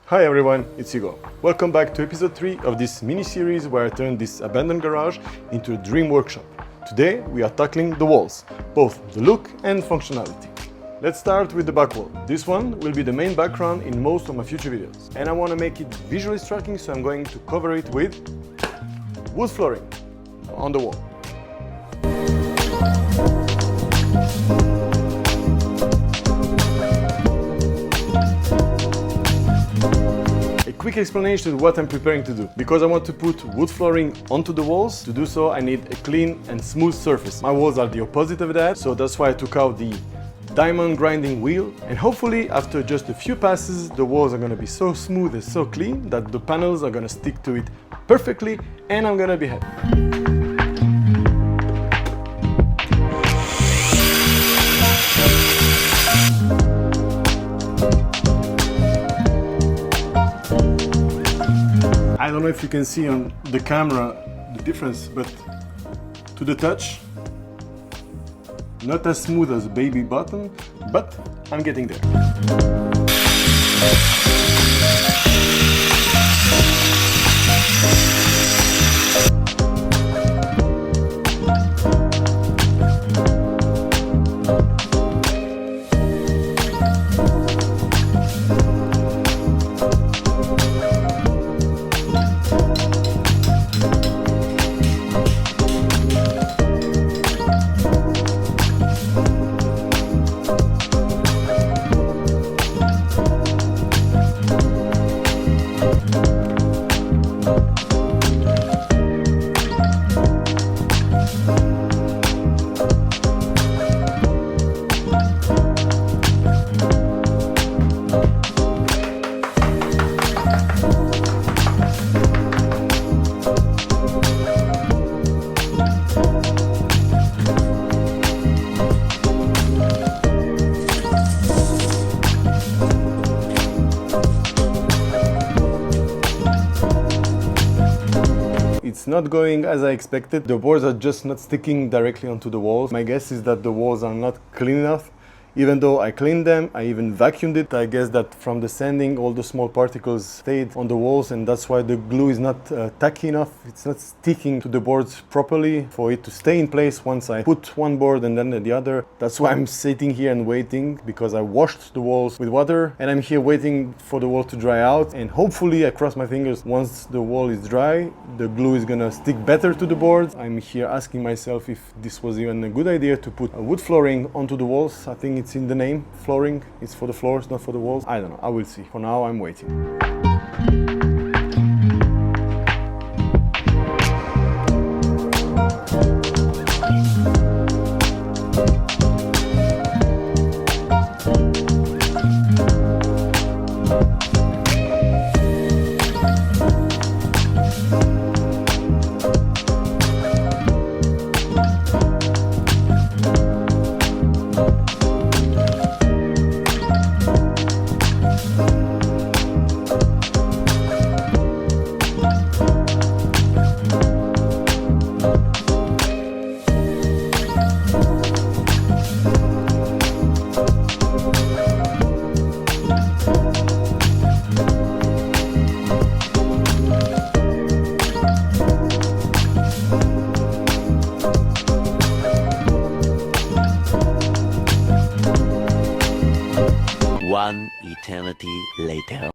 Hi everyone, it's Igor. Welcome back to episode 3 of this mini-series where I turned this abandoned garage into a dream workshop. Today we are tackling the walls, both the look and functionality. Let's start with the back wall. This one will be the main background in most of my future videos. And I want to make it visually striking, so I'm going to cover it with wood flooring on the wall. Quick explanation of what I'm preparing to do. Because I want to put wood flooring onto the walls, to do so I need a clean and smooth surface. My walls are the opposite of that, so that's why I took out the diamond grinding wheel, and hopefully after just a few passes the walls are going to be so smooth and so clean that the panels are going to stick to it perfectly and I'm going to be happy. I don't know if you can see on the camera the difference, but to the touch, not as smooth as baby bottom, but I'm getting there. It's not going as I expected. The boards are just not sticking directly onto the walls. My guess is that the walls are not clean enough. Even though I cleaned them, I even vacuumed it. I guess that from the sanding, all the small particles stayed on the walls, and that's why the glue is not tacky enough. It's not sticking to the boards properly for it to stay in place once I put one board and then the other. That's why I'm sitting here and waiting, because I washed the walls with water and I'm here waiting for the wall to dry out, and hopefully, I cross my fingers, once the wall is dry, the glue is gonna stick better to the boards. I'm here asking myself if this was even a good idea to put a wood flooring onto the walls. I think it's in the name, flooring. It's for the floors, not for the walls. I don't know, I will see. For now, I'm waiting. One eternity later.